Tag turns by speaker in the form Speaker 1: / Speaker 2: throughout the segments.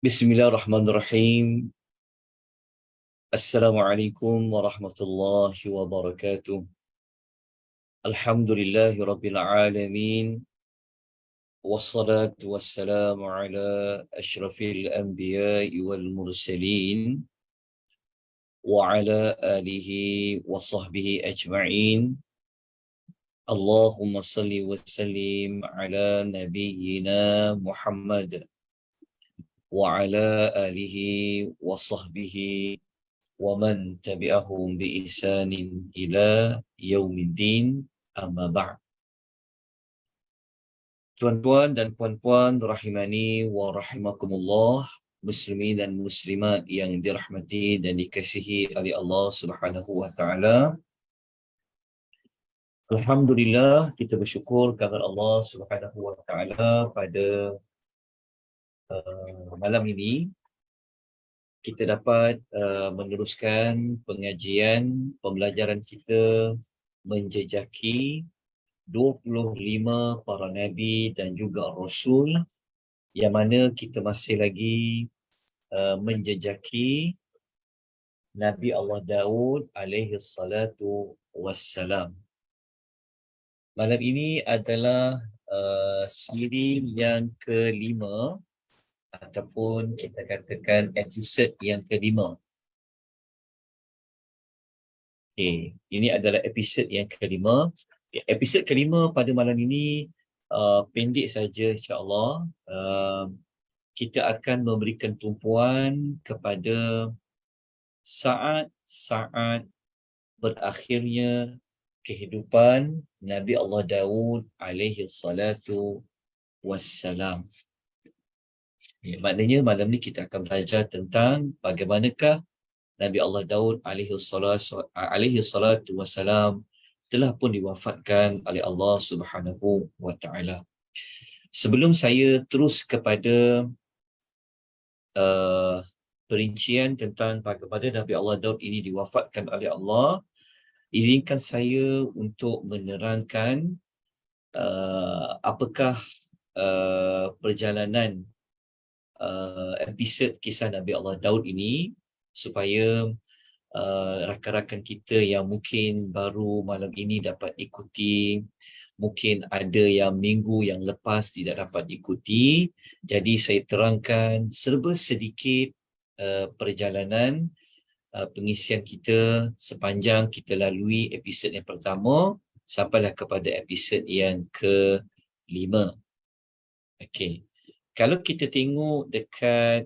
Speaker 1: Bismillahirrahmanirrahim. Assalamualaikum warahmatullahi wabarakatuh. Alhamdulillahi rabbil alamin. Wassalatu wassalamu ala ashrafil anbiya'i wal mursalin. Wa ala alihi wa sahbihi ajma'in. Allahumma salli wa sallim ala nabiyyina Muhammad. Wa ala alihi wa sahbihi ومن تبعهم بإحسان إلى يوم الدين أما بعد. Tuan-tuan dan puan-puan rahimani wa rahimakumullah, muslimin dan muslimat yang dirahmati dan dikasihi oleh Allah Subhanahu wa taala. Alhamdulillah, kita bersyukur kepada Allah Subhanahu wa taala pada malam ini kita dapat meneruskan pengajian pembelajaran kita menjejaki 25 para nabi dan juga rasul, yang mana kita masih lagi menjejaki Nabi Allah Daud alaihi salatu wassalam. Malam ini adalah siri yang kelima, ataupun kita katakan episod yang kelima. Okay, ini adalah episod yang kelima. Episod kelima pada malam ini pendek saja, insya-Allah. Kita akan memberikan tumpuan kepada saat-saat berakhirnya kehidupan Nabi Allah Daud alaihi salatu wassalam. Ya, maknanya malam ni kita akan belajar tentang bagaimanakah Nabi Allah Daud alaihi salatu wassalam telah pun diwafatkan oleh Allah Subhanahu wa taala. Sebelum saya terus kepada perincian tentang bagaimana Nabi Allah Daud ini diwafatkan oleh Allah, izinkan saya untuk menerangkan apakah perjalanan episod kisah Nabi Allah Daud ini, supaya rakan-rakan kita yang mungkin baru malam ini dapat ikuti, mungkin ada yang minggu yang lepas tidak dapat ikuti. Jadi saya terangkan serba sedikit perjalanan pengisian kita sepanjang kita lalui episod yang pertama sampailah kepada episod yang kelima. Okey. Kalau kita tengok dekat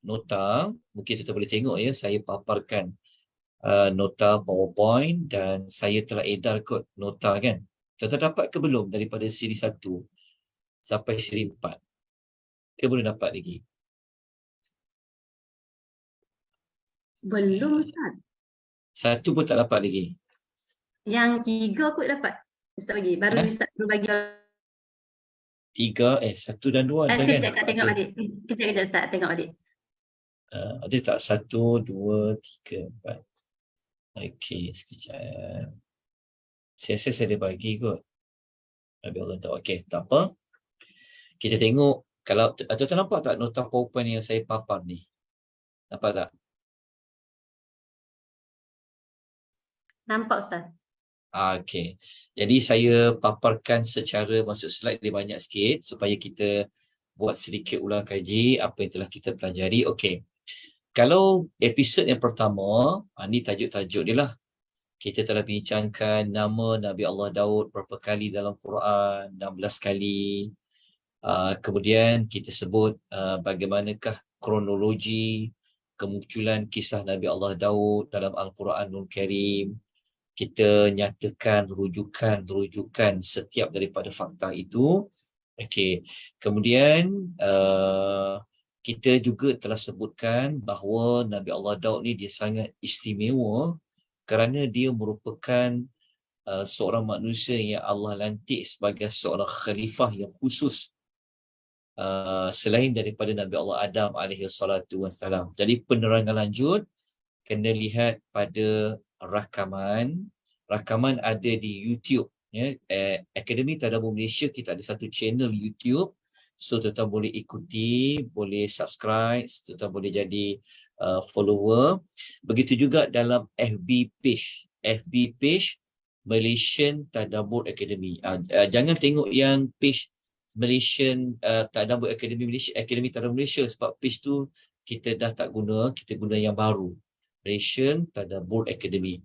Speaker 1: nota, mungkin kita boleh tengok ya, saya paparkan nota PowerPoint dan saya telah edar kot nota kan. Tuan-tuan dapat ke belum daripada siri 1 sampai siri 4? Ke boleh dapat lagi?
Speaker 2: Belum, Ustaz.
Speaker 1: 1 pun tak dapat lagi?
Speaker 2: Yang 3 kot dapat. Ustaz bagi. Baru Ustaz berbagi.
Speaker 1: 3, 1 dan 2 ada kan?
Speaker 2: Kejap tengok balik. Kejap Ustaz tengok balik.
Speaker 1: Ada tak 1, 2, 3, 4? Okey, sekejap. Saya rasa saya ada bagi kot. Nabi Allah tahu. Okey, tak apa. Kita tengok, kalau tuan-tuan nampak tak nota PowerPoint yang saya papar ni? Nampak tak?
Speaker 2: Nampak Ustaz.
Speaker 1: Okey. Jadi saya paparkan secara masuk slide dia banyak sikit supaya kita buat sedikit ulang kaji apa yang telah kita pelajari. Okey. Kalau episod yang pertama, ni tajuk-tajuk dia lah. Kita telah bincangkan nama Nabi Allah Daud berapa kali dalam Quran, 16 kali. Kemudian kita sebut bagaimanakah kronologi kemunculan kisah Nabi Allah Daud dalam Al-Quranul Karim. Kita nyatakan rujukan setiap daripada fakta itu. Okey. Kemudian kita juga telah sebutkan bahawa Nabi Allah Daud ni dia sangat istimewa kerana dia merupakan seorang manusia yang Allah lantik sebagai seorang khalifah yang khusus selain daripada Nabi Allah Adam alaihi salatu wassalam. Jadi penerangan lanjut kena lihat pada rakaman ada di YouTube ya. Akademi Tadabbur Malaysia, kita ada satu channel YouTube So tuan-tuan boleh ikuti, boleh subscribe, tuan-tuan boleh jadi follower. Begitu juga dalam FB page Malaysian Tadabbur Academy. Jangan tengok yang page Malaysian Tadabbur Academy Malaysia, Academy Tadabbur Malaysia, sebab page tu kita dah tak guna, kita guna yang baru, Malaysian Tadabbur Academy.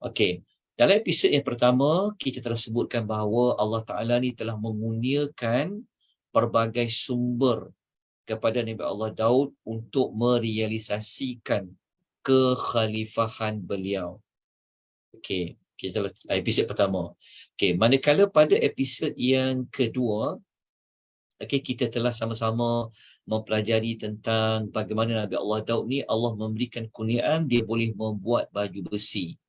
Speaker 1: Okey. Dalam episod yang pertama, kita telah sebutkan bahawa Allah Ta'ala ni telah mengurniakan pelbagai sumber kepada Nabi Allah Daud untuk merealisasikan kekhalifahan beliau. Okey, kita episod pertama. Okey, manakala pada episod yang kedua, okey, kita telah sama-sama mempelajari tentang bagaimana Nabi Allah Daud ni Allah memberikan kurniaan dia boleh membuat baju besi.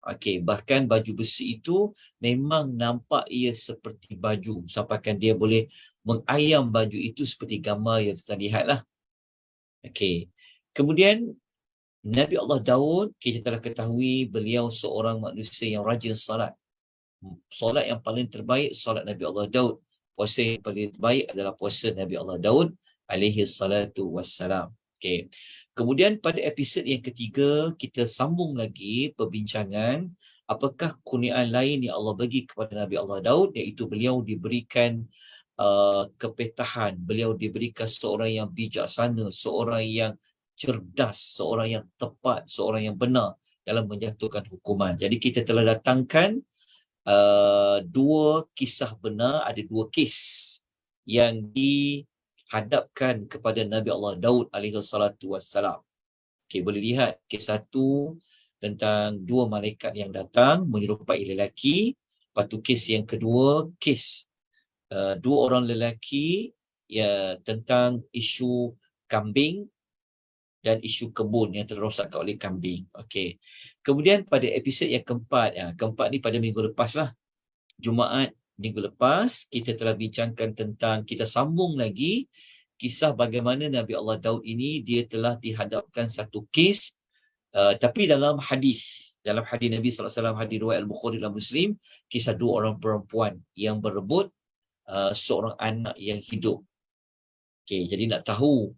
Speaker 1: Okey, bahkan baju besi itu memang nampak ia seperti baju, sampaikan dia boleh mengayam baju itu seperti gambar yang kita lihatlah. Okey. Kemudian Nabi Allah Daud, kita telah ketahui beliau seorang manusia yang rajin salat. Solat yang paling terbaik solat Nabi Allah Daud. Puasa yang paling terbaik adalah puasa Nabi Allah Daud alaihi salatu wassalam. Okey. Kemudian pada episod yang ketiga, kita sambung lagi perbincangan apakah kurniaan lain yang Allah bagi kepada Nabi Allah Daud, iaitu beliau diberikan kepetahan, beliau diberikan seorang yang bijaksana, seorang yang cerdas, seorang yang tepat, seorang yang benar dalam menjatuhkan hukuman. Jadi kita telah datangkan dua kisah benar, ada dua kes yang dihadapkan kepada Nabi Allah Daud alaihi salatu wassalam. Okay, boleh lihat kes satu tentang dua malaikat yang datang menyerupai lelaki. Lepas tu kes yang kedua, kes dua orang lelaki ya, tentang isu kambing dan isu kebun yang terrosakkan oleh kambing. Okey. Kemudian pada episod yang keempat, keempat ni pada minggu lepas lah, Jumaat minggu lepas, kita telah bincangkan tentang, kita sambung lagi kisah bagaimana Nabi Allah Daud ini dia telah dihadapkan satu kes, tapi dalam hadis Nabi SAW, hadis riwayat Al-Bukhari dan Muslim, kisah dua orang perempuan yang berebut seorang anak yang hidup. Okey, jadi nak tahu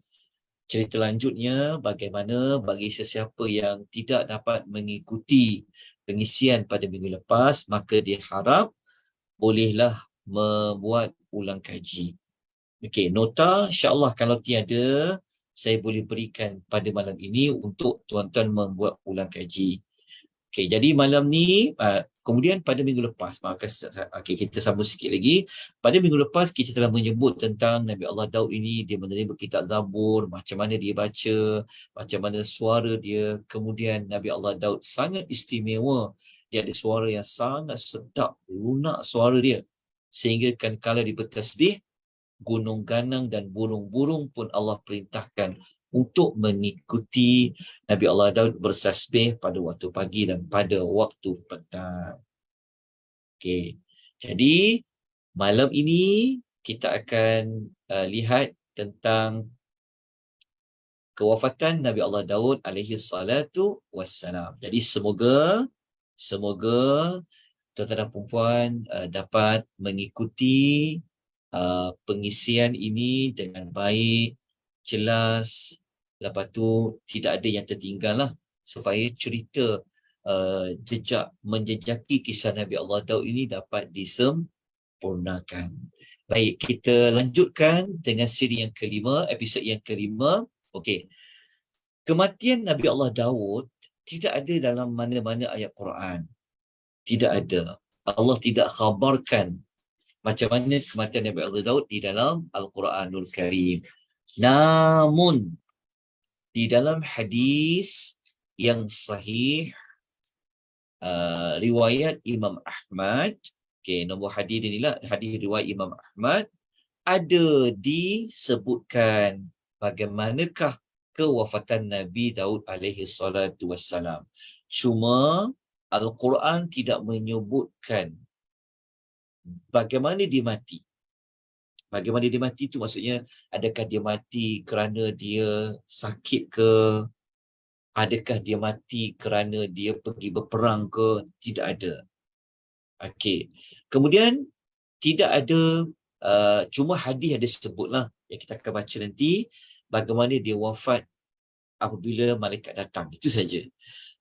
Speaker 1: cerita lanjutnya bagaimana bagi sesiapa yang tidak dapat mengikuti pengisian pada minggu lepas, maka dia harap bolehlah membuat ulang kaji. Okey, nota insya-Allah kalau tiada, saya boleh berikan pada malam ini untuk tuan-tuan membuat ulang kaji. Okey, jadi malam ni, kemudian pada minggu lepas, okay, kita sambung sikit lagi. Pada minggu lepas, kita telah menyebut tentang Nabi Allah Daud ini, dia menerima kitab Zabur, macam mana dia baca, macam mana suara dia. Kemudian Nabi Allah Daud sangat istimewa. Dia ada suara yang sangat sedap, lunak suara dia. Sehingga kan kala dia bertasbih, gunung ganang dan burung-burung pun Allah perintahkan untuk mengikuti Nabi Allah Daud bersasbih pada waktu pagi dan pada waktu petang. Okey. Jadi malam ini kita akan lihat tentang kewafatan Nabi Allah Daud alaihi salatu wassalam. Jadi semoga tuan-tuan dan puan dapat mengikuti pengisian ini dengan baik, jelas. Lepas tu tidak ada yang tertinggal lah, supaya cerita menjejaki kisah Nabi Allah Daud ini dapat disempurnakan. Baik, kita lanjutkan dengan siri yang kelima, episod yang kelima. Okey. Kematian Nabi Allah Daud tidak ada dalam mana-mana ayat Quran. Tidak ada. Allah tidak khabarkan macam mana kematian Nabi Allah Daud di dalam Al-Quranul Karim. Namun di dalam hadis yang sahih, riwayat Imam Ahmad, nombor hadis inilah hadis riwayat Imam Ahmad, ada disebutkan bagaimanakah kewafatan Nabi Daud alaihi salatu wassalam. Cuma Al-Quran tidak menyebutkan bagaimana dia mati. Bagaimana dia mati itu maksudnya, adakah dia mati kerana dia sakit ke? Adakah dia mati kerana dia pergi berperang ke? Tidak ada. Okey. Kemudian tidak ada Cuma hadis ada sebutlah yang kita akan baca nanti bagaimana dia wafat apabila malaikat datang. Itu saja.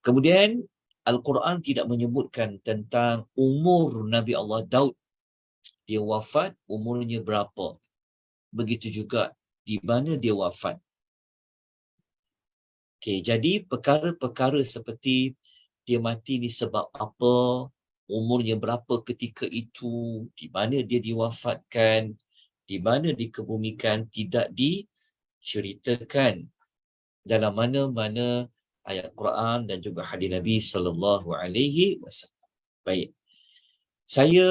Speaker 1: Kemudian Al-Quran tidak menyebutkan tentang umur Nabi Allah Daud. Dia wafat umurnya berapa. Begitu juga di mana dia wafat. Okey, jadi perkara-perkara seperti dia mati ni sebab apa, umurnya berapa ketika itu, di mana dia diwafatkan, di mana dikebumikan, tidak diceritakan dalam mana-mana ayat Quran dan juga hadis Nabi sallallahu alaihi wasallam. Baik. Saya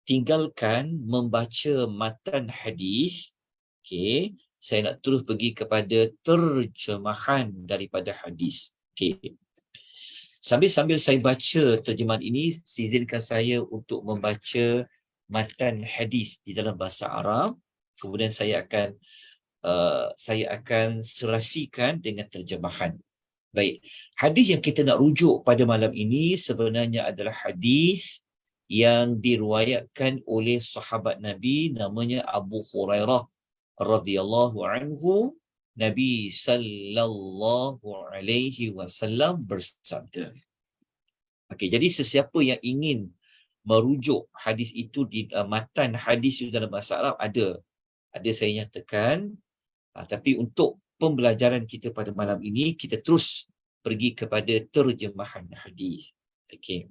Speaker 1: tinggalkan membaca matan hadis. Okey, saya nak terus pergi kepada terjemahan daripada hadis. Okey. Sambil-sambil saya baca terjemahan ini, izinkan saya untuk membaca matan hadis di dalam bahasa Arab. Kemudian saya akan serasikan dengan terjemahan. Baik, hadis yang kita nak rujuk pada malam ini sebenarnya adalah hadis yang diriwayatkan oleh sahabat Nabi namanya Abu Hurairah radhiyallahu anhu. Nabi sallallahu alaihi wasallam bersabda. Okey, jadi sesiapa yang ingin merujuk hadis itu di matan hadis itu dalam bahasa Arab ada saya nyatakan. Tapi untuk pembelajaran kita pada malam ini, kita terus pergi kepada terjemahan hadis. Okey.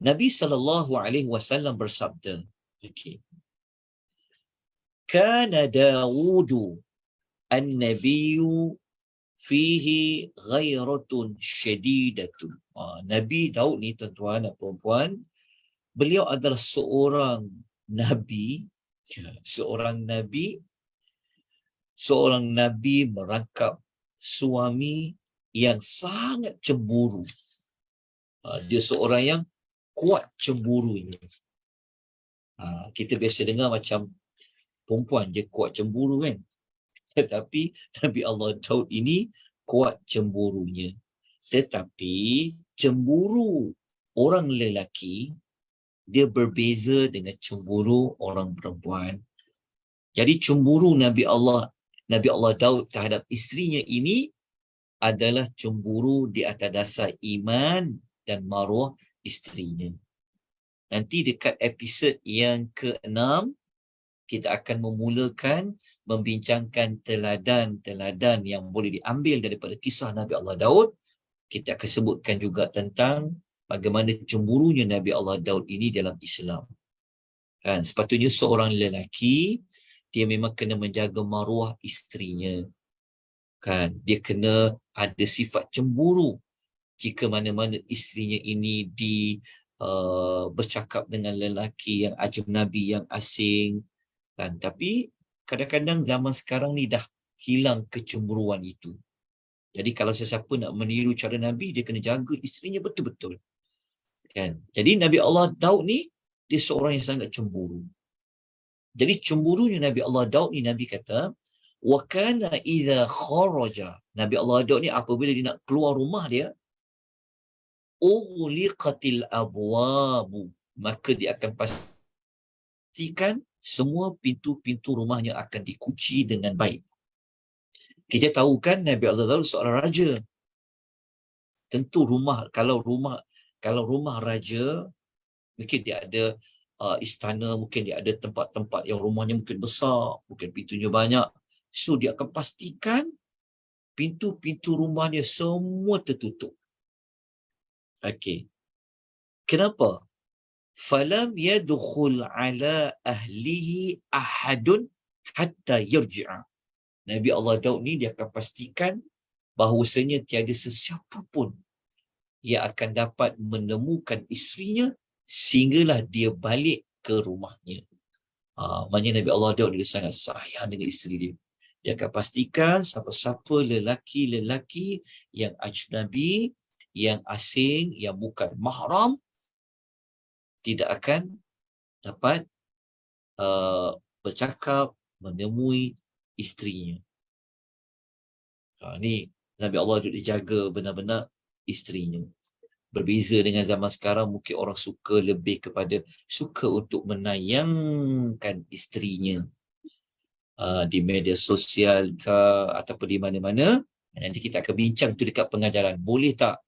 Speaker 1: Nabi sallallahu alaihi wasallam bersabda, okey. Kana Dawudu an-nabiyyu fihi ghairatun syadidatun. Nabi Daud ni tuan-tuan dan puan-puan, beliau adalah seorang nabi merangkap suami yang sangat cemburu. Dia seorang yang kuat cemburunya. Kita biasa dengar macam perempuan je kuat cemburu kan. Tetapi Nabi Allah Daud ini kuat cemburunya. Tetapi cemburu orang lelaki dia berbeza dengan cemburu orang perempuan. Jadi cemburu Nabi Allah Daud terhadap isterinya ini adalah cemburu di atas dasar iman dan maruah isterinya. Nanti dekat episod yang ke-6 kita akan memulakan membincangkan teladan-teladan yang boleh diambil daripada kisah Nabi Allah Daud. Kita akan sebutkan juga tentang bagaimana cemburunya Nabi Allah Daud ini dalam Islam. Kan, sepatutnya seorang lelaki dia memang kena menjaga maruah isterinya. Kan, dia kena ada sifat cemburu jika mana-mana isterinya ini bercakap dengan lelaki yang ajnabi, yang asing. Kan, tapi kadang-kadang zaman sekarang ni dah hilang kecemburuan itu. Jadi kalau sesiapa nak meniru cara Nabi, dia kena jaga isterinya betul-betul. Kan? Jadi Nabi Allah Daud ni, dia seorang yang sangat cemburu. Jadi cemburunya Nabi Allah Daud ni, Nabi kata, wa kana idza kharaja. Nabi Allah Daud ni apabila dia nak keluar rumah dia, ughliqatil abwabu, maka dia akan pastikan semua pintu-pintu rumahnya akan dikunci dengan baik. Kita tahu kan Nabi Allah Daud seorang raja. Tentu kalau rumah raja, mungkin dia ada istana, mungkin dia ada tempat-tempat yang rumahnya mungkin besar, mungkin pintunya banyak. So dia akan pastikan pintu-pintu rumahnya semua tertutup. Okey. Kenapa? Falam yadkhul ala ahlihi ahadun hatta yarji'a. Nabi Allah Daud ni dia akan pastikan bahawasanya tiada sesiapa pun yang akan dapat menemukan isterinya sehinggalah dia balik ke rumahnya. Maknanya Nabi Allah Daud dia sangat sayang dengan isteri dia. Dia akan pastikan siapa-siapa lelaki-lelaki yang ajnabi, yang asing, yang bukan mahram tidak akan dapat bercakap, menemui isterinya. Ni Nabi Allah dijaga benar-benar isterinya. Berbeza dengan zaman sekarang, mungkin orang suka untuk menayangkan isterinya di media sosial ke ataupun di mana-mana. Nanti kita akan bincang tu dekat pengajaran. Boleh tak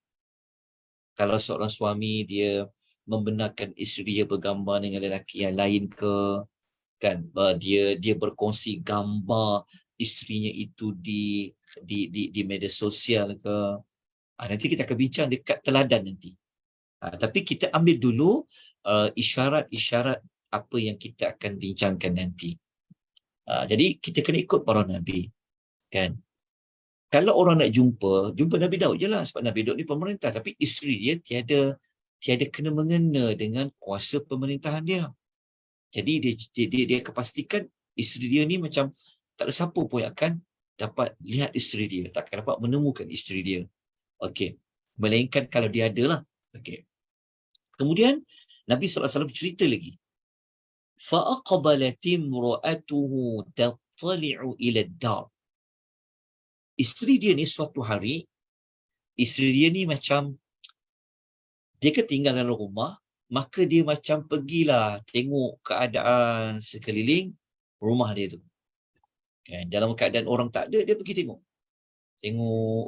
Speaker 1: kalau seorang suami dia membenarkan isteri dia bergambar dengan lelaki yang lain ke, kan? Dia berkongsi gambar isterinya itu di media sosial ke. Nanti kita akan bincang dekat teladan nanti. Tapi kita ambil dulu isyarat-isyarat apa yang kita akan bincangkan nanti. Jadi kita kena ikut para Nabi, kan? Kalau orang nak jumpa Nabi Daud je lah, sebab Nabi Daud ni pemerintah, tapi isteri dia tiada kena mengena dengan kuasa pemerintahan dia. Jadi dia akan pastikan isteri dia ni macam tak ada siapa pun yang akan dapat lihat isteri dia, tak akan dapat menemukan isteri dia. Okey. Melainkan kalau dia ada lah. Okey. Kemudian Nabi SAW cerita lagi. فَأَقْبَلَتِ امْرَأَتُهُ تَطَّلِعُ إِلَى الدَّارِ. Isteri dia ni suatu hari, isteri dia ni macam, dia tinggal dalam rumah, maka dia macam pergilah tengok keadaan sekeliling rumah dia tu. Dalam keadaan orang tak ada, dia pergi tengok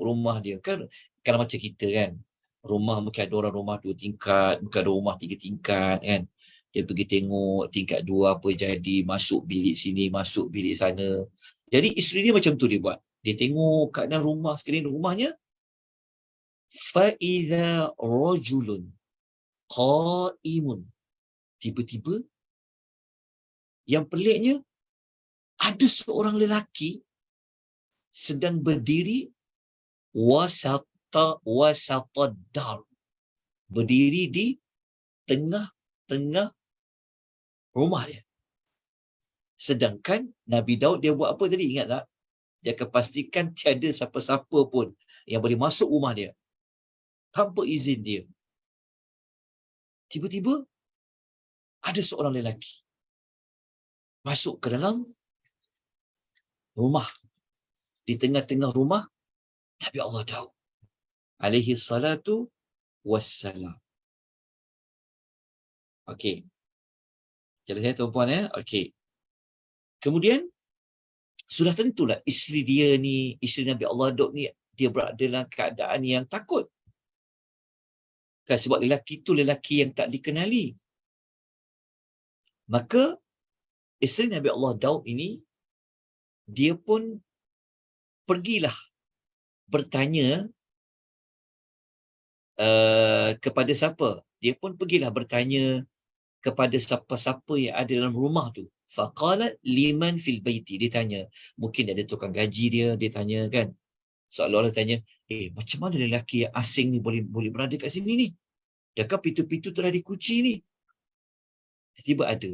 Speaker 1: rumah dia. Kan kalau macam kita kan, rumah mungkin ada orang rumah 2 tingkat, mungkin ada rumah 3 tingkat kan. Dia pergi tengok tingkat 2 apa jadi, masuk bilik sini, masuk bilik sana. Jadi isteri dia macam tu dia buat. Dia tengok keadaan rumah sekeliling rumahnya. فَإِذَا رَجُلٌ قَائِمٌ. Tiba-tiba, yang peliknya, ada seorang lelaki sedang berdiri wasatad dar. Berdiri di tengah-tengah rumah dia. Sedangkan Nabi Daud dia buat apa tadi? Ingat tak? Dia akan pastikan tiada siapa-siapa pun yang boleh masuk rumah dia tanpa izin dia. Tiba-tiba ada seorang lelaki masuk ke dalam rumah. Di tengah-tengah rumah Nabi Allah Daud alaihi salatu wassalam. Okey. Jelas ya tuan-puan ya? Okey. Kemudian sudah tentulah isteri dia ni, isteri Nabi Allah Daud ni, dia berada dalam keadaan yang takut. Kan sebab lelaki tu lelaki yang tak dikenali. Maka isteri Nabi Allah Daud ini, dia pun pergilah bertanya kepada siapa? Dia pun pergilah bertanya kepada siapa-siapa yang ada dalam rumah tu. Faqalat liman fil baiti. Dia tanya, mungkin ada tukang gaji dia tanya kan. Seolah-olah tanya, macam mana lelaki yang asing ni boleh berada kat sini ni? Adakah pintu-pintu telah dikunci ni? Tiba-tiba ada.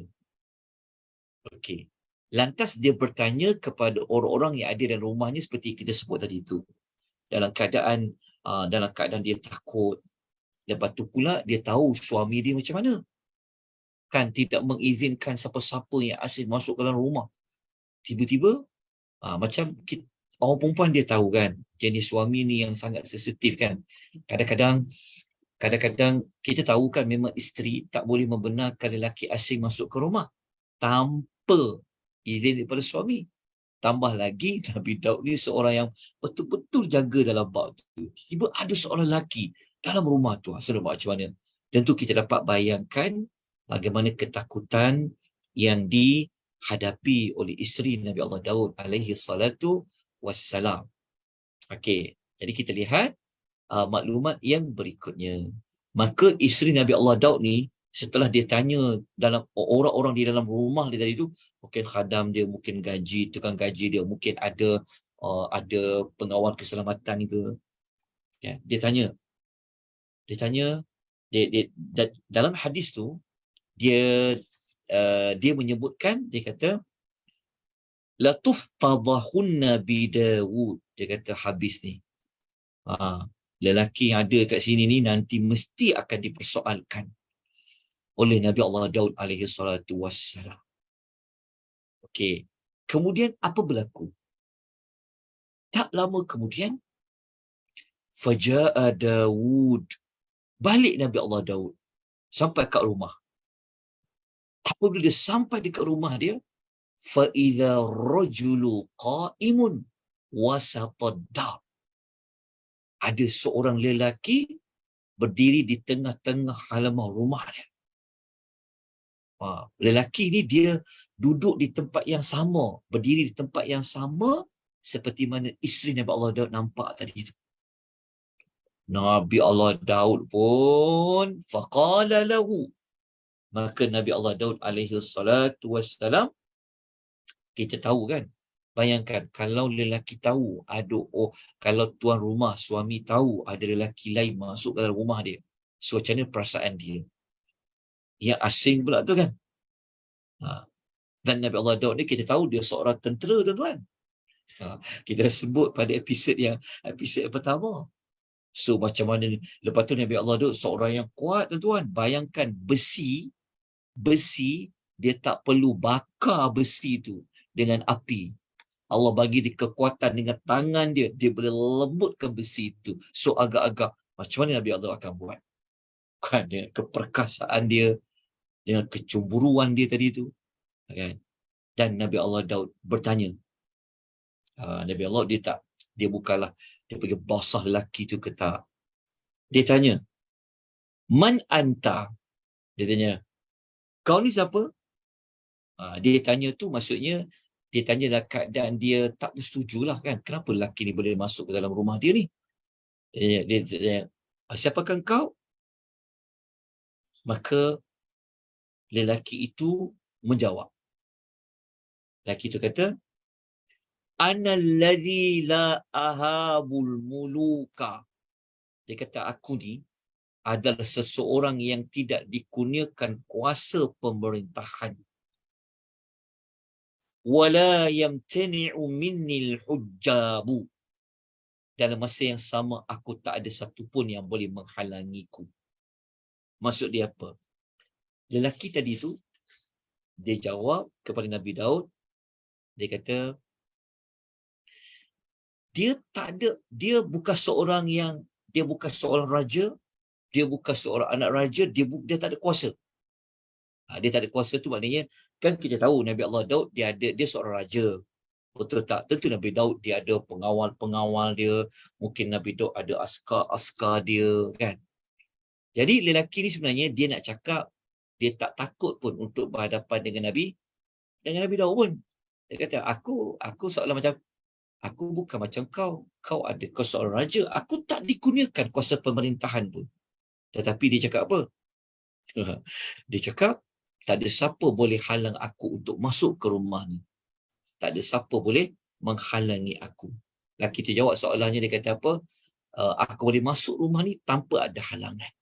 Speaker 1: Okey. Lantas dia bertanya kepada orang-orang yang ada dalam rumahnya seperti kita sebut tadi itu. Dalam keadaan dia takut. Lepas tu pula dia tahu suami dia macam mana. Kan tidak mengizinkan siapa-siapa yang asing masuk ke dalam rumah. Tiba-tiba macam orang perempuan dia tahu kan, jenis suami ni yang sangat sensitif kan. Kadang-kadang kita tahu kan memang isteri tak boleh membenarkan lelaki asing masuk ke rumah tanpa izin daripada suami. Tambah lagi Nabi Daud ni seorang yang betul-betul jaga dalam bab tu. Tiba ada seorang lelaki dalam rumah tu. Macam mana? Tentu kita dapat bayangkan bagaimana ketakutan yang dihadapi oleh isteri Nabi Allah Daud alaihi salatu wassalam. Okey, jadi kita lihat maklumat yang berikutnya. Maka isteri Nabi Allah Daud ni, setelah dia tanya dalam orang-orang di dalam rumah dia tadi tu, mungkin khadam dia, mungkin tukang gaji dia, mungkin ada pengawal keselamatan ke. Ya, dia tanya dalam hadis tu dia menyebutkan, dia kata la tuftadahunna bi Daud. Dia kata habis ni, lelaki yang ada kat sini ni nanti mesti akan dipersoalkan oleh Nabi Allah Daud alaihi salatu wassalam. Okey. Kemudian apa berlaku? Tak lama kemudian faja'a Daud Balik Nabi Allah Daud sampai kat rumah. Apabila dia sampai dekat rumah dia, fa idza rajulu qa'imun wasatad dar. Ada seorang lelaki berdiri di tengah-tengah halaman rumah dia. Lelaki ni dia duduk di tempat yang sama, berdiri di tempat yang sama seperti mana isteri Nabi Allah Daud nampak tadi itu. Nabi Allah Daud pun faqala lahu, maka Nabi Allah Daud alaihi salatu wassalam, kita tahu kan, bayangkan kalau lelaki tahu ada, kalau tuan rumah suami tahu ada lelaki lain masuk ke dalam rumah dia, so macam mana perasaan dia? Yang asing pula tu kan. Dan Nabi Allah Daud ni kita tahu dia seorang tentera, tuan-tuan. Kita dah sebut pada episod yang pertama. So macam mana ni? Lepas tu Nabi Allah Daud seorang yang kuat, tuan-tuan. Bayangkan besi dia tak perlu bakar besi tu dengan api. Allah bagi dia kekuatan dengan tangan dia boleh lembutkan besi itu. So agak-agak macam mana Nabi Allah akan buat? Kan, dengan keperkasaan dia, dengan kecemburuan dia tadi tu, kan? Dan Nabi Allah Daud bertanya. Nabi Allah dia bukanlah dia pergi basah lelaki tu ke tak. Dia tanya, man anta? Dia tanya, kau ni siapa? Dia tanya tu maksudnya dia tanya dalam keadaan dia tak bersetujulah kan. Kenapa lelaki ni boleh masuk ke dalam rumah dia ni? Dia tanya, siapakah kau? Maka lelaki itu menjawab. Lelaki itu kata, ana allazi la ahabul muluka. Dia kata, aku ni adalah seseorang yang tidak dikurniakan kuasa pemerintahan. Wala yamtani'u minnil hujjabu. Dalam masa yang sama, aku tak ada satu pun yang boleh menghalangiku. Maksud dia apa? Lelaki tadi tu, dia jawab kepada Nabi Daud, dia kata, dia bukan seorang raja, dia bukan seorang anak raja, dia tak ada kuasa. Dia tak ada kuasa tu maknanya, kan kita tahu Nabi Allah Daud dia seorang raja. Betul tak? Tentu Nabi Daud dia ada pengawal-pengawal dia, mungkin Nabi Daud ada askar-askar dia, kan? Jadi lelaki ni sebenarnya dia nak cakap, dia tak takut pun untuk berhadapan dengan Nabi Daud pun. Dia kata, aku seolah macam, aku bukan macam kau ada kau seorang raja, aku tak dikurniakan kuasa pemerintahan pun. Tetapi dia cakap apa? Dia cakap, tak ada siapa boleh halang aku untuk masuk ke rumah ni. Tak ada siapa boleh menghalangi aku. Lelaki tu jawab soalannya, dia kata apa? Aku boleh masuk rumah ni tanpa ada halangan.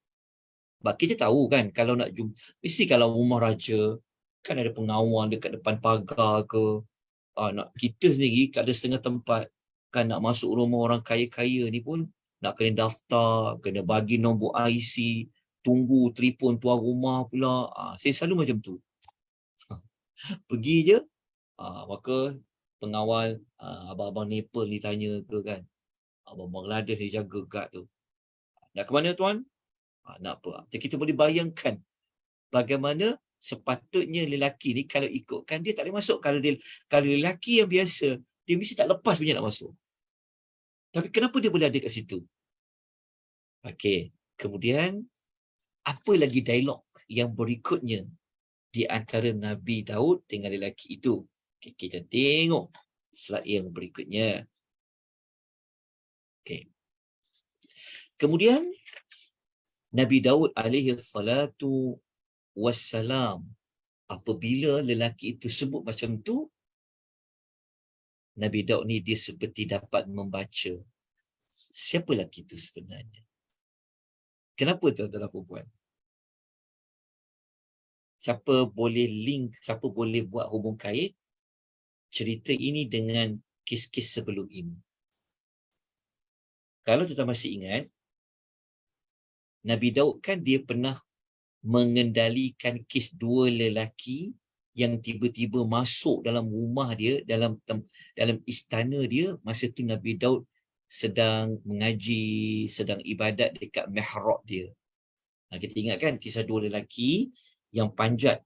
Speaker 1: Sebab kita tahu kan, kalau nak jumpa, mesti kalau rumah raja, kan ada pengawal dekat depan pagar ke. Nak kita sendiri, ada setengah tempat, kan nak masuk rumah orang kaya-kaya ni pun, nak kena daftar, kena bagi nombor IC, tunggu telefon tuan rumah pula. Saya selalu macam tu. Pergi je, maka pengawal, abang-abang Nepal ni tanya ke kan, abang Bangladesh dia jaga guard tu. Nak ke mana tuan? Nak apa? Jadi kita boleh bayangkan bagaimana sepatutnya lelaki ni kalau ikutkan dia tak boleh masuk. Kalau lelaki yang biasa, dia mesti tak lepas punya nak masuk. Tapi kenapa dia boleh ada kat situ? Okey, kemudian apa lagi dialog yang berikutnya di antara Nabi Daud dengan lelaki itu? Okay, kita tengok slide yang berikutnya. Okay. Kemudian Nabi Daud alaihi salatu wassalam, apabila lelaki itu sebut macam tu, Nabi Daud ni dia seperti dapat membaca siapa lelaki itu sebenarnya. Kenapa tuan-tuan dan puan? Siapa boleh link, siapa boleh buat hubung kait cerita ini dengan kes-kes sebelum ini? Kalau tuan-tuan masih ingat, Nabi Daud kan dia pernah mengendalikan kes dua lelaki yang tiba-tiba masuk dalam rumah dia, dalam istana dia. Masa tu Nabi Daud sedang mengaji, sedang ibadat dekat mihrab dia. Kita ingat kan kisah dua lelaki yang panjat,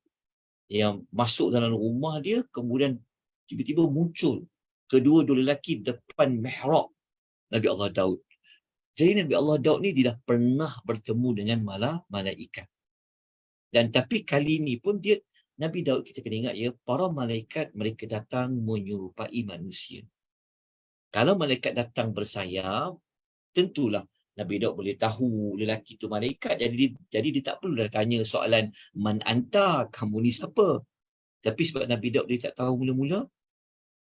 Speaker 1: yang masuk dalam rumah dia, kemudian tiba-tiba muncul kedua-dua lelaki depan mihrab Nabi Allah Daud. Jadi Nabi Allah Daud ni dia dah pernah bertemu dengan malaikat. Dan tapi kali ni pun dia, Nabi Daud, kita kena ingat ya, para malaikat mereka datang menyerupai manusia. Kalau malaikat datang bersayap, tentulah Nabi Daud boleh tahu lelaki itu malaikat. Jadi dia tak perlu dah tanya soalan, man anta, kamu ni siapa? Tapi sebab Nabi Daud dia tak tahu mula-mula,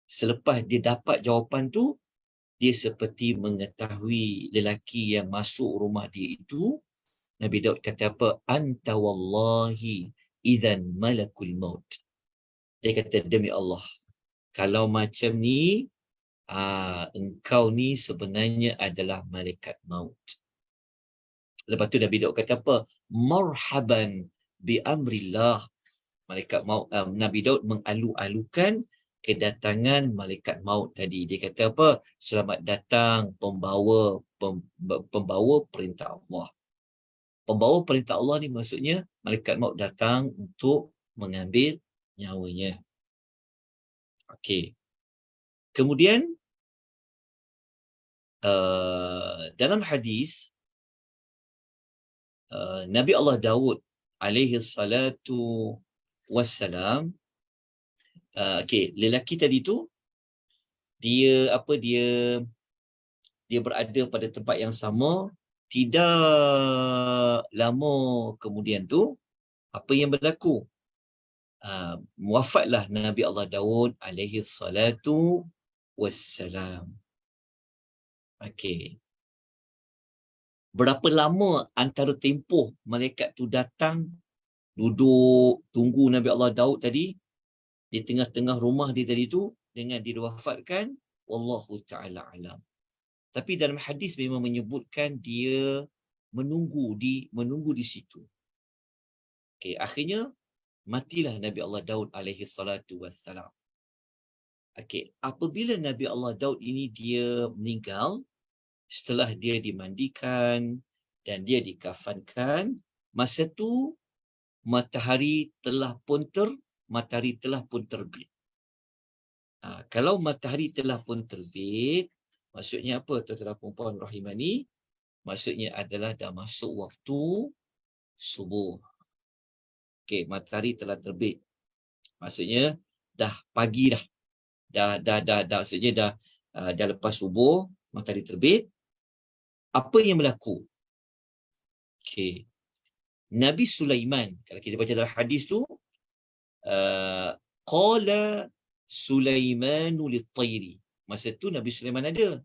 Speaker 1: selepas dia dapat jawapan tu, dia seperti mengetahui lelaki yang masuk rumah dia itu. Nabi Daud kata apa? Anta wallahi idzan malakul maut. Dia kata, demi Allah, kalau macam ni, engkau ni sebenarnya adalah malaikat maut. Lepas tu Nabi Daud kata apa? Marhaban bi amrillah. Malaikat maut, Nabi Daud mengalu-alukan kedatangan malaikat maut tadi. Dia kata apa? Selamat datang pembawa perintah Allah. Pembawa perintah Allah ni maksudnya malaikat maut datang untuk mengambil nyawanya. Okey. Kemudian dalam hadis Nabi Allah Daud alaihi salatu wassalam, lelaki tadi tu dia berada pada tempat yang sama. Tidak lama kemudian tu, apa yang berlaku? Wafatlah Nabi Allah Daud alaihi salatu wassalam. Okey. Berapa lama antara tempoh malaikat tu datang, duduk, tunggu Nabi Allah Daud tadi di tengah-tengah rumah dia tadi tu dengan dia wafatkan? Wallahu ta'ala alam. Tapi dalam hadis memang menyebutkan dia menunggu di situ. Okey, akhirnya matilah Nabi Allah Daud alaihi salatu wassalam. Okey, apabila Nabi Allah Daud ini dia meninggal, setelah dia dimandikan dan dia dikafankan, masa tu matahari telah pun terbit. Kalau matahari telah pun terbit, maksudnya apa, tuan-tuan dan puan-puan rahimani? Maksudnya adalah dah masuk waktu subuh. Okey, matahari telah terbit. Maksudnya dah pagi dah. Maksudnya dah lepas subuh, matahari terbit. Apa yang berlaku? Okey. Nabi Sulaiman, kalau kita baca dalam hadis tu, qala Sulaimanu lit-tayri. Masa tu Nabi Sulaiman ada.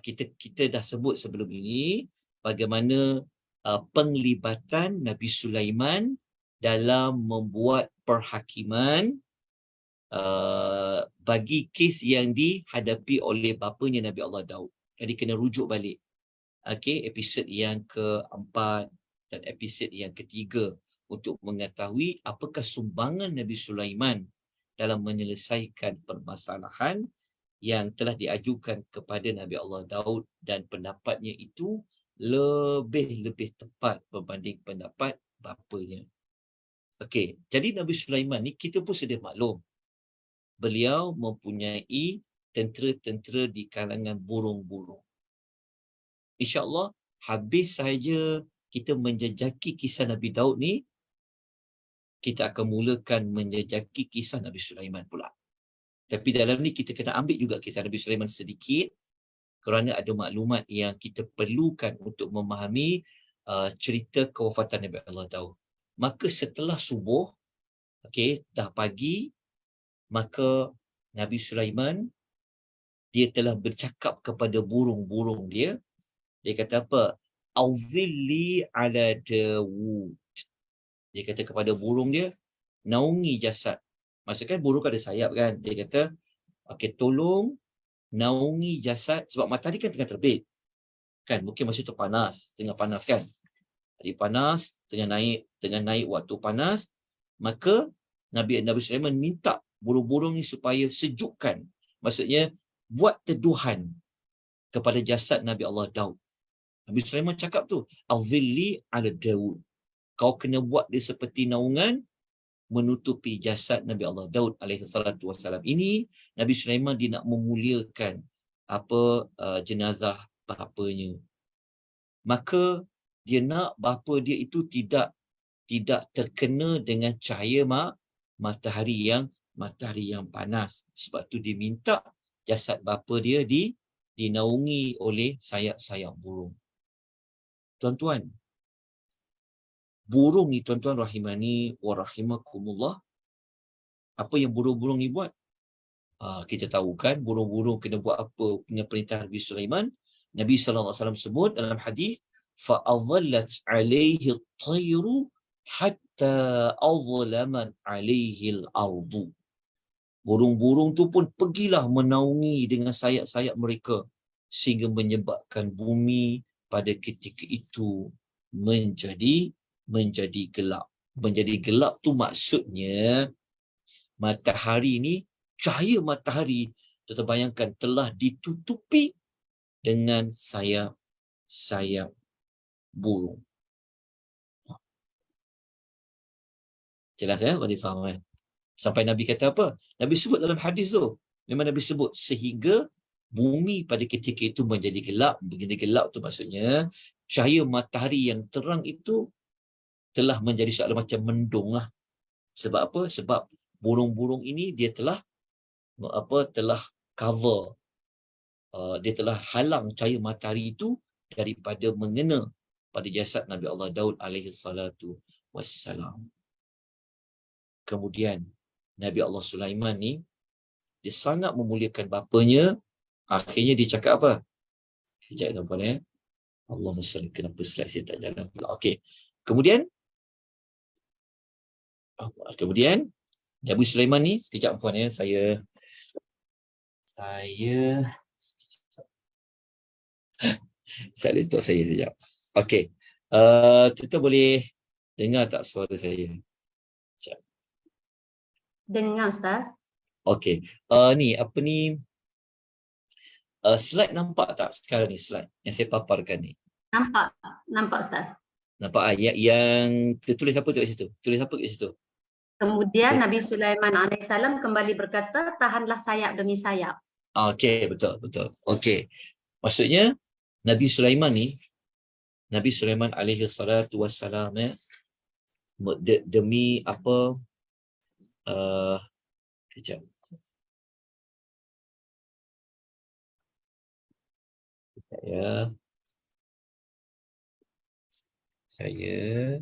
Speaker 1: Kita dah sebut sebelum ini bagaimana penglibatan Nabi Sulaiman dalam membuat perhakiman bagi kes yang dihadapi oleh bapanya Nabi Allah Daud. Jadi kena rujuk balik. Okey, episod yang keempat dan episod yang ketiga untuk mengetahui apakah sumbangan Nabi Sulaiman dalam menyelesaikan permasalahan yang telah diajukan kepada Nabi Allah Daud, dan pendapatnya itu lebih tepat berbanding pendapat bapanya. Okey, jadi Nabi Sulaiman ni kita pun sedia maklum, beliau mempunyai tentera-tentera di kalangan burung-burung. InsyaAllah habis saja kita menjejaki kisah Nabi Daud ni, kita akan mulakan menjejaki kisah Nabi Sulaiman pula. Tapi dalam ni kita kena ambil juga kisah Nabi Sulaiman sedikit, kerana ada maklumat yang kita perlukan untuk memahami cerita kewafatan Nabi Allah Daud. Maka setelah subuh, dah pagi, maka Nabi Sulaiman dia telah bercakap kepada burung-burung dia. Dia kata apa? Auzilli ala Dawud. Dia kata kepada burung dia, naungi jasad. Maksudnya burung ada sayap kan. Dia kata, tolong naungi jasad, sebab matahari kan tengah terbit. Kan mungkin masa tu panas, tengah panas kan. Hari panas, tengah naik waktu panas, maka Nabi Sulaiman minta burung-burung ni supaya sejukkan. Maksudnya buat teduhan kepada jasad Nabi Allah Daud. Nabi Sulaiman cakap tu, Azilli ala Dawud. kau kena buat dia seperti naungan menutupi jasad Nabi Allah Daud alaihi salatu wassalam. Ini Nabi Sulaiman dia nak memuliakan jenazah bapanya. Maka dia nak bapa dia itu tidak terkena dengan cahaya matahari yang panas. Sebab tu dia minta jasad bapa dia dinaungi oleh sayap-sayap burung. Tuan-tuan, burung ni tuan-tuan rahimani wa rahimakumullah, apa yang burung-burung ni buat? Kita tahu kan burung-burung kena buat apa punya perintah Nabi Sulaiman. Nabi SAW sebut dalam hadis, فَأَظَلَّتْ عَلَيْهِ الطَّيْرُ حَتَّى أَظْلَمَتْ عَلَيْهِ الْأَرْضُ. Burung-burung tu pun pergilah menaungi dengan sayap-sayap mereka sehingga menyebabkan bumi pada ketika itu menjadi gelap. Menjadi gelap tu maksudnya matahari ni, cahaya matahari kita bayangkan telah ditutupi dengan sayap burung. Jelas ya? Boleh faham kan? Sampai Nabi kata apa? Nabi sebut dalam hadis tu. Memang Nabi sebut sehingga bumi pada ketika itu menjadi gelap. Menjadi gelap tu maksudnya cahaya matahari yang terang itu telah menjadi seolah macam mendung lah. Sebab apa? Sebab burung-burung ini dia telah cover, dia telah halang cahaya matahari itu daripada mengena pada jasad Nabi Allah Daud alaihi salatu wassalam. Kemudian Nabi Allah Sulaiman ni dia sangat memuliakan bapanya. Akhirnya dia cakap apa? Sekejap tuan-tuan ya. Allahumma salli, kenapa slide saya tak jalan pula. Okey. Kemudian Nabi Sulaiman ni, sekejap tuan ya, saya letak saya sekejap. Okey. Kita boleh dengar tak suara saya? Sekejap.
Speaker 2: Dengar Ustaz.
Speaker 1: Okey. Ni apa ni? Slide nampak tak sekarang ni slide yang saya paparkan ni?
Speaker 2: Nampak Ustaz.
Speaker 1: Nampak yang tertulis apa tu kat situ? Tulis apa kat situ?
Speaker 2: Kemudian Nabi Sulaiman alaihissalam kembali berkata, tahanlah sayap demi sayap.
Speaker 1: Okey, betul. Okey. Maksudnya Nabi Sulaiman alaihi salatu wassalam demi apa? Kejap. Saya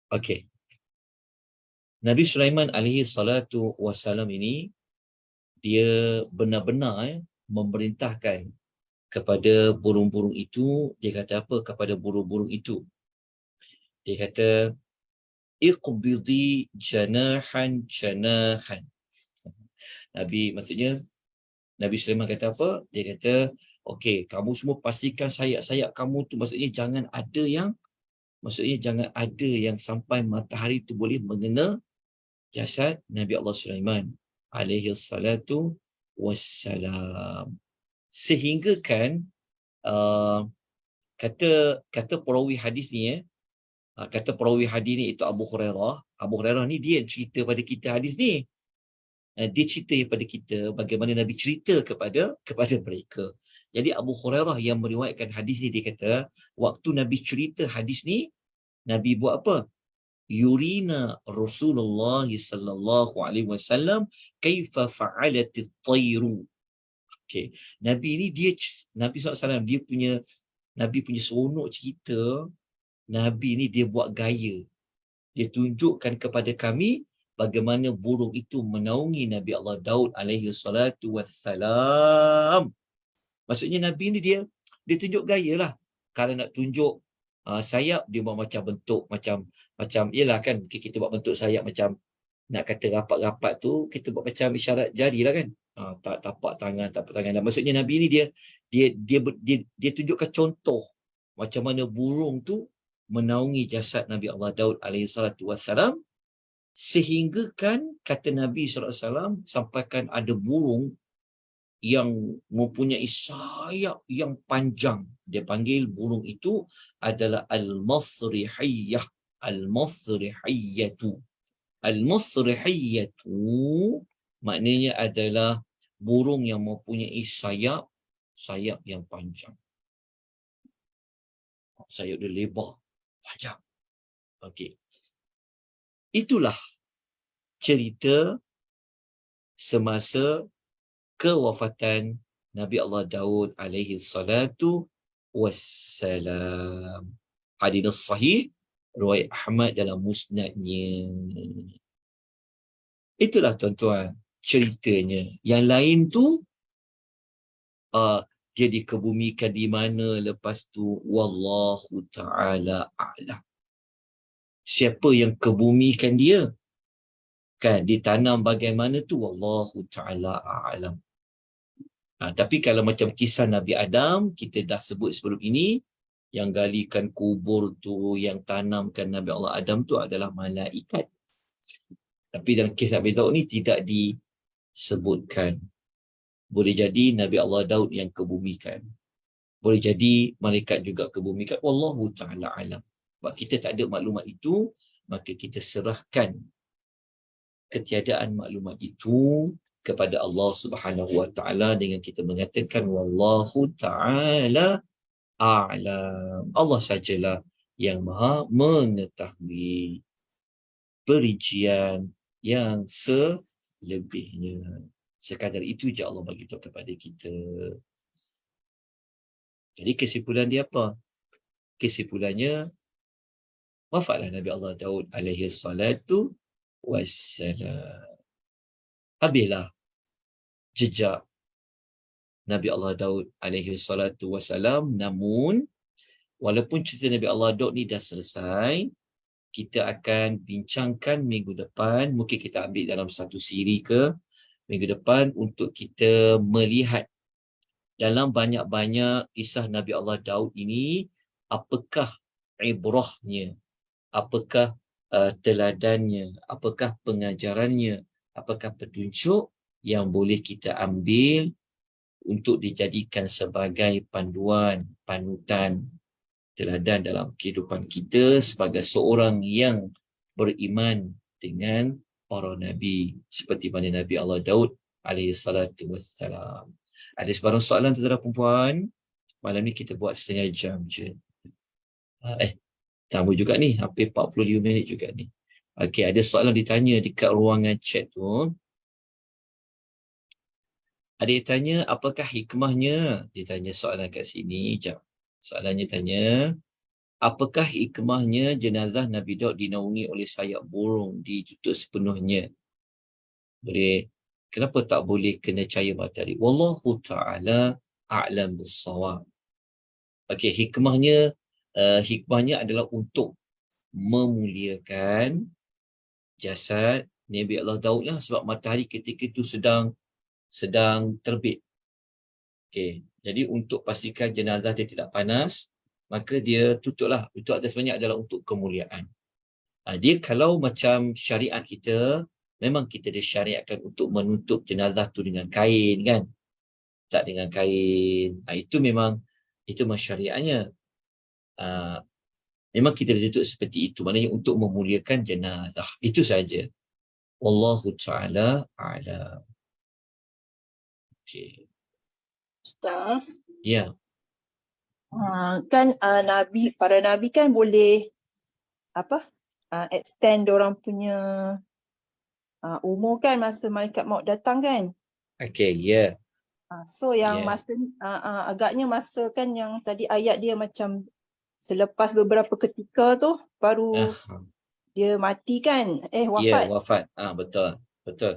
Speaker 1: Okey. Nabi Sulaiman alaihi salatu wassalam ini dia benar-benar memerintahkan kepada burung-burung itu. Dia kata apa kepada burung-burung itu? Dia kata iqbidi janahan. Maksudnya Nabi Sulaiman kata apa? Dia kata, okey, kamu semua pastikan sayap-sayap kamu tu, maksudnya jangan ada yang sampai matahari tu boleh mengena jasad Nabi Allah Sulaiman alaihi salatu wassalam. Sehingga kan kata perawi hadis ni itu Abu Hurairah ni dia yang cerita pada kita hadis ni. Dia cerita kepada kita bagaimana Nabi cerita kepada mereka. Jadi Abu Hurairah yang meriwayatkan hadis ni, dia kata waktu Nabi cerita hadis ni, Nabi buat apa? Yurina Rasulullah sallallahu alaihi wasallam kaifa fa'alatit tayru. Okey, Nabi SAW Nabi punya seronok cerita. Nabi ni dia buat gaya. Dia tunjukkan kepada kami bagaimana burung itu menaungi Nabi Allah Daud alaihi salatu wassalam. Maksudnya Nabi ni dia tunjuk gaya lah. Kalau nak tunjuk sayap, dia buat macam bentuk macam yelah kan, kita buat bentuk sayap macam nak kata rapat-rapat tu, kita buat macam isyarat jari lah kan. Tapak tangan. Maksudnya Nabi ni dia tunjukkan contoh macam mana burung tu menaungi jasad Nabi Allah Daud alaihi salatu wassalam Sehingga kan kata Nabi SAW sampaikan ada burung yang mempunyai sayap yang panjang. Dia panggil burung itu adalah al-masrihiyah. Al-masrihiyatu. Al-masrihiyatu maknanya adalah burung yang mempunyai sayap yang panjang. Sayap dia lebar, panjang. Okey. Itulah cerita semasa kewafatan Nabi Allah Daud alaihi salatu wassalam. Hadis sahih riwayat Ahmad dalam musnadnya. Itulah tuan-tuan ceritanya. Yang lain tu dia dikebumikan di mana, lepas tu wallahu ta'ala a'lam. Siapa yang kebumikan dia? Kan ditanam bagaimana tu wallahu ta'ala a'lam. Tapi kalau macam kisah Nabi Adam, kita dah sebut sebelum ini, yang galikan kubur tu, yang tanamkan Nabi Allah Adam tu adalah malaikat. Tapi dalam kisah Nabi Daud ni tidak disebutkan. Boleh jadi Nabi Allah Daud yang kebumikan. Boleh jadi malaikat juga kebumikan. Wallahu ta'ala alam. Sebab kita tak ada maklumat itu, maka kita serahkan ketiadaan maklumat itu kepada Allah Subhanahu wa taala dengan kita mengatakan wallahu taala a'lam. Allah sajalah yang Maha mengetahui perincian yang selebihnya. Sekadar itu je Allah bagi tahu kepada kita. Jadi kesimpulan dia apa? Kesimpulannya wafatlah Nabi Allah Daud alaihi salatu wassalam. Habislah jejak Nabi Allah Daud alaihi salatu wassalam. Namun walaupun cerita Nabi Allah Daud ni dah selesai, kita akan bincangkan minggu depan. Mungkin kita ambil dalam satu siri ke minggu depan untuk kita melihat dalam banyak-banyak kisah Nabi Allah Daud ini, apakah ibrahnya, apakah teladannya, apakah pengajarannya, apakah petunjuk yang boleh kita ambil untuk dijadikan sebagai panduan, panutan, teladan dalam kehidupan kita sebagai seorang yang beriman dengan para Nabi. Seperti mana Nabi Allah Daud alaihi salatu wassalam. Ada sebarang soalan tuan-tuan perempuan? Malam ni kita buat setengah jam je. Tambah juga ni, hampir 45 minit juga ni. Okey, ada soalan ditanya dekat ruangan chat tu. Ada yang tanya, apakah hikmahnya? Dia tanya soalan kat sini. Sekejap. Soalannya tanya, apakah hikmahnya jenazah Nabi Daud dinaungi oleh sayap burung ditutup sepenuhnya? Boleh. Kenapa tak boleh kena cahaya matahari? Wallahu ta'ala a'lam bissawab. Okey, hikmahnya adalah untuk memuliakan jasad Nabi Allah Daud lah, sebab matahari ketika itu sedang terbit. Okey, jadi untuk pastikan jenazah dia tidak panas, maka dia tutuplah. Itu sebenarnya adalah untuk kemuliaan. Dia kalau macam syariat kita, memang kita disyariatkan untuk menutup jenazah tu dengan kain kan? Tak dengan kain. Itu memang syariatnya. Memang kita ditutup seperti itu. Maknanya untuk memuliakan jenazah. Itu saja. Wallahu ta'ala a'lam. Okey.
Speaker 3: Ustaz,
Speaker 1: Ya.
Speaker 3: kan para nabi kan boleh extend orang punya umur kan masa malaikat maut datang kan.
Speaker 1: Okey, ya.
Speaker 3: So yang
Speaker 1: Yeah.
Speaker 3: masa agaknya masa kan yang tadi ayat dia macam selepas beberapa ketika tu baru dia mati kan, wafat.
Speaker 1: Ya, wafat. Betul.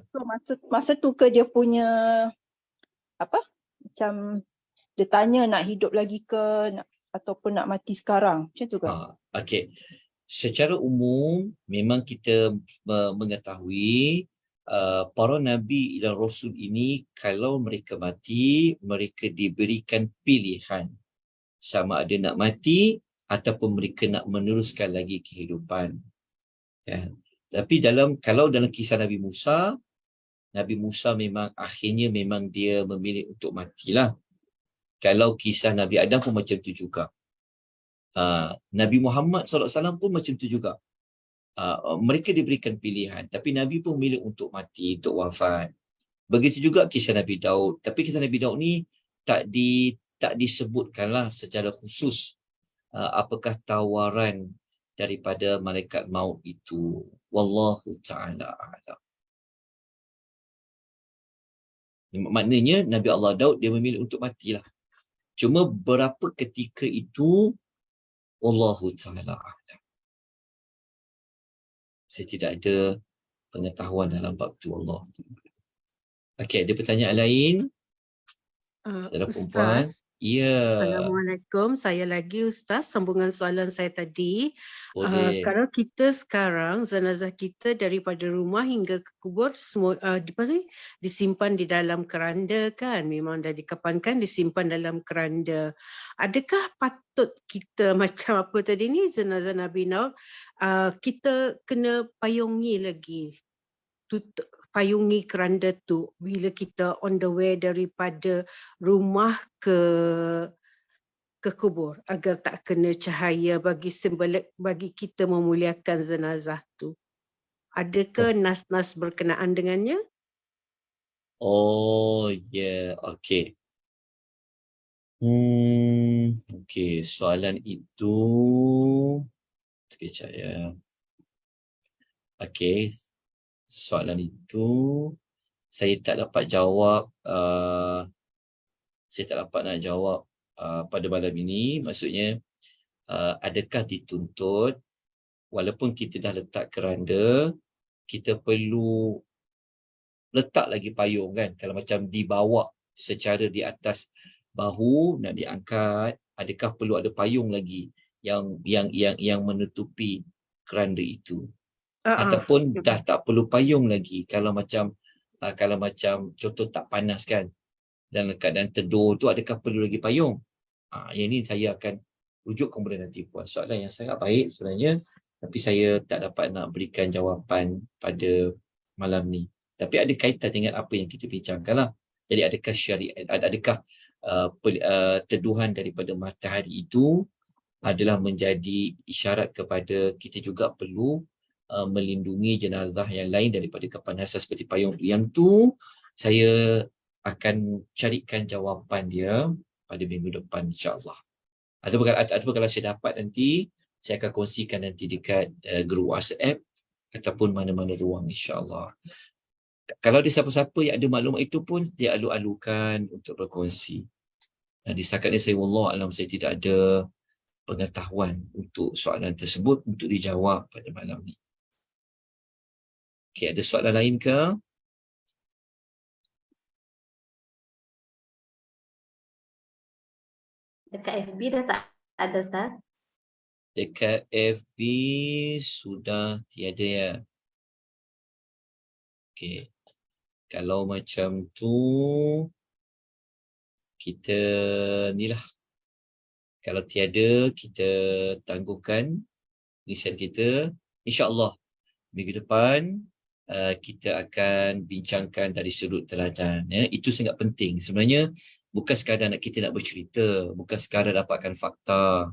Speaker 3: So masa tu ke dia punya macam dia tanya nak hidup lagi ke ataupun nak mati sekarang, macam tu ke?
Speaker 1: Okey. Secara umum memang kita mengetahui para nabi dan rasul ini kalau mereka mati, mereka diberikan pilihan sama ada nak mati ataupun mereka nak meneruskan lagi kehidupan. Kan? Tapi kalau dalam kisah Nabi Musa memang akhirnya memang dia memilih untuk matilah. Kalau kisah Nabi Adam pun macam tu juga. Nabi Muhammad SAW pun macam tu juga. Mereka diberikan pilihan, tapi Nabi pun memilih untuk mati, untuk wafat. Begitu juga kisah Nabi Daud. Tapi kisah Nabi Daud ni tak disebutkanlah secara khusus apakah tawaran daripada malaikat maut itu. Wallahu ta'ala a'lam. Maknanya Nabi Allah Daud dia memilih untuk matilah. Cuma berapa ketika itu, Wallahu ta'ala a'lam. Saya tidak ada pengetahuan dalam bab tu, Allah. Okey, ada pertanyaan lain? Saudara perempuan. Ya.
Speaker 4: Assalamualaikum. Saya lagi Ustaz, sambungan soalan saya tadi.
Speaker 1: Boleh.
Speaker 4: Kalau kita sekarang, jenazah kita daripada rumah hingga ke kubur, semua disimpan di dalam keranda kan? Memang dah dikapankan, disimpan dalam keranda. Adakah patut kita macam apa tadi ni, jenazah Nabi Daud, kita kena payungi lagi? Payungi keranda tu bila kita on the way daripada rumah ke kubur agar tak kena cahaya bagi simbolik bagi kita memuliakan jenazah tu. Adakah nas-nas berkenaan dengannya?
Speaker 1: Oh, ya, okey. Okey, soalan itu sekejap ya. Okey. Soalan itu saya tak dapat jawab, saya tak dapat nak jawab pada malam ini. Maksudnya adakah dituntut walaupun kita dah letak keranda, kita perlu letak lagi payung kan? Kalau macam dibawa secara di atas bahu nak diangkat, adakah perlu ada payung lagi yang menutupi keranda itu? Ataupun dah tak perlu payung lagi kalau macam contoh tak panas kan, dalam keadaan teduh tu, adakah perlu lagi payung? Yang ini saya akan rujuk kemudian nanti puan. Soalan yang sangat baik sebenarnya, tapi saya tak dapat nak berikan jawapan pada malam ni. Tapi ada kaitan dengan apa yang kita bincangkan lah. Jadi adakah syariat, adakah teduhan daripada matahari itu adalah menjadi isyarat kepada kita juga perlu melindungi jenazah yang lain daripada kepanasan seperti payung. Yang tu saya akan carikan jawapan dia pada minggu depan insya-Allah. Ataupun kalau saya dapat nanti, saya akan kongsikan nanti dekat grup WhatsApp ataupun mana-mana ruang insya-Allah. Kalau ada siapa-siapa yang ada maklumat itu pun, dia alu-alukan untuk berkongsi. Di setakat ni saya wallahualam, saya tidak ada pengetahuan untuk soalan tersebut untuk dijawab pada malam ni. Okey, ada soalan lain ke?
Speaker 2: Dekat FB dah tak ada Ustaz.
Speaker 1: Dekat FB sudah tiada ya. Okey. Kalau macam tu, kita ni lah. Kalau tiada, kita tangguhkan riset kita. InsyaAllah minggu depan kita akan bincangkan dari sudut teladan. Ya. Itu sangat penting. Sebenarnya bukan sekadar kita nak bercerita, bukan sekadar dapatkan fakta,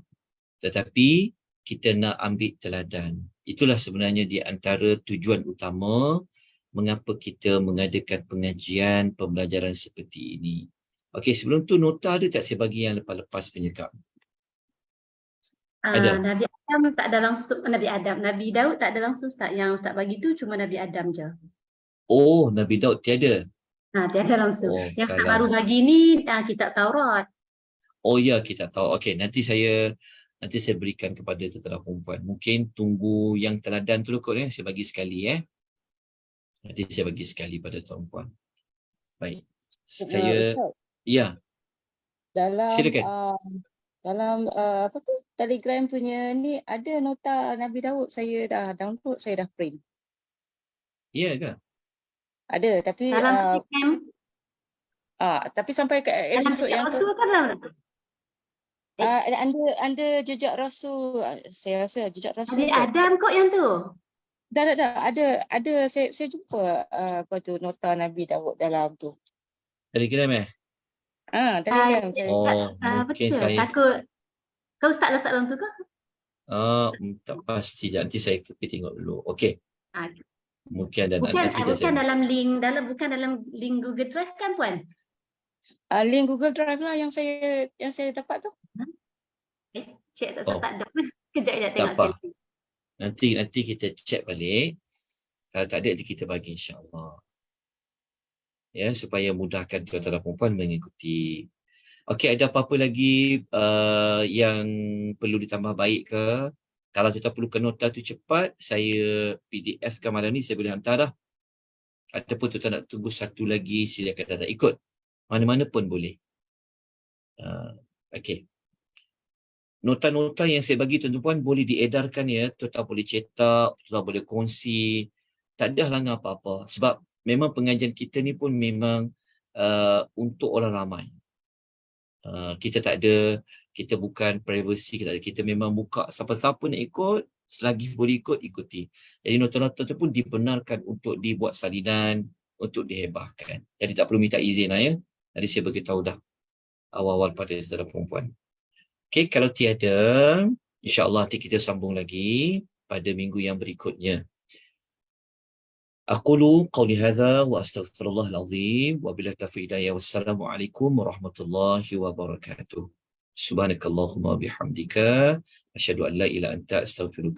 Speaker 1: tetapi kita nak ambil teladan. Itulah sebenarnya di antara tujuan utama mengapa kita mengadakan pengajian, pembelajaran seperti ini. Okey, sebelum tu nota ada tak saya bagi yang lepas-lepas penyekap? Ada.
Speaker 2: Nabi Adam tak ada langsung, Nabi Daud tak ada langsung Ustaz. Yang Ustaz bagi tu cuma Nabi Adam je.
Speaker 1: Oh, Nabi Daud tiada.
Speaker 2: Tiada langsung.
Speaker 1: Oh,
Speaker 2: yang Ustaz baru bagi ni kitab Taurat.
Speaker 1: Oh ya, kita tahu. Okey, nanti saya berikan kepada tentera perempuan. Mungkin tunggu yang teladan tu kot saya bagi sekali Nanti saya bagi sekali pada tuan-puan. Baik. Saya
Speaker 5: Ustaz,
Speaker 1: ya. Silakan.
Speaker 5: Dalam Telegram punya ni ada nota Nabi Daud, saya dah download, saya dah print.
Speaker 1: Ya ke?
Speaker 5: Ada, tapi tapi sampai ke episod yang anda jejak Rasul, saya rasa jejak Rasul.
Speaker 2: Nabi Adam kot yang tu.
Speaker 5: Dah. Ada saya jumpa apa tu nota Nabi Daud dalam tu.
Speaker 1: Telegram
Speaker 5: Telegram.
Speaker 1: Oh, mungkin
Speaker 2: betul.
Speaker 1: saya
Speaker 2: Takut kau Ustaz letak dalam tu ke?
Speaker 1: tak pasti. Nanti saya pergi tengok dulu. Okey.
Speaker 2: Ah,
Speaker 1: Mungkin ada
Speaker 2: bukan
Speaker 1: nanti saya
Speaker 2: bukan dalam link Google Drive kan puan?
Speaker 5: Link Google Drive lah yang saya dapat tu.
Speaker 2: Cik
Speaker 1: Oh.
Speaker 2: tak ada. Kejap
Speaker 1: Tak
Speaker 2: tengok
Speaker 1: apa.
Speaker 2: sekali.
Speaker 1: Nanti kita check balik. Kalau tak ada, nanti kita bagi insya-Allah. Ya, supaya mudahkan tuan-tuan dan puan mengikuti. Okey, ada apa-apa lagi yang perlu ditambah baik ke? Kalau tuan-tuan perlukan nota tu cepat, saya PDF-kan malam ni, saya boleh hantar dah. Ataupun tuan-tuan nak tunggu satu lagi, silakan datang ikut. Mana-mana pun boleh. Okey. Nota-nota yang saya bagi tuan-tuan boleh diedarkan ya. Tuan-tuan boleh cetak, tuan-tuan boleh kongsi. Tak ada halangan apa-apa. Sebab memang pengajian kita ni pun memang untuk orang ramai. Kita tak ada, kita bukan privacy, kita memang buka siapa-siapa nak ikut, selagi boleh ikut, ikuti. Jadi nota-nota tu pun dibenarkan untuk dibuat salinan, untuk dihebahkan. Jadi tak perlu minta izin lah ya. Jadi saya beritahu dah awal-awal pada saudara perempuan. Okey, kalau tiada, insya-Allah nanti kita sambung lagi pada minggu yang berikutnya. Aqulu qawli hadza wa astaghfirullahal azim wa billahi taufiq hidayah. Wassalamualaikum warahmatullahi wabarakatuh. Subhanakallahumma bihamdika asyhadu an la ilaha illa anta astaghfiruka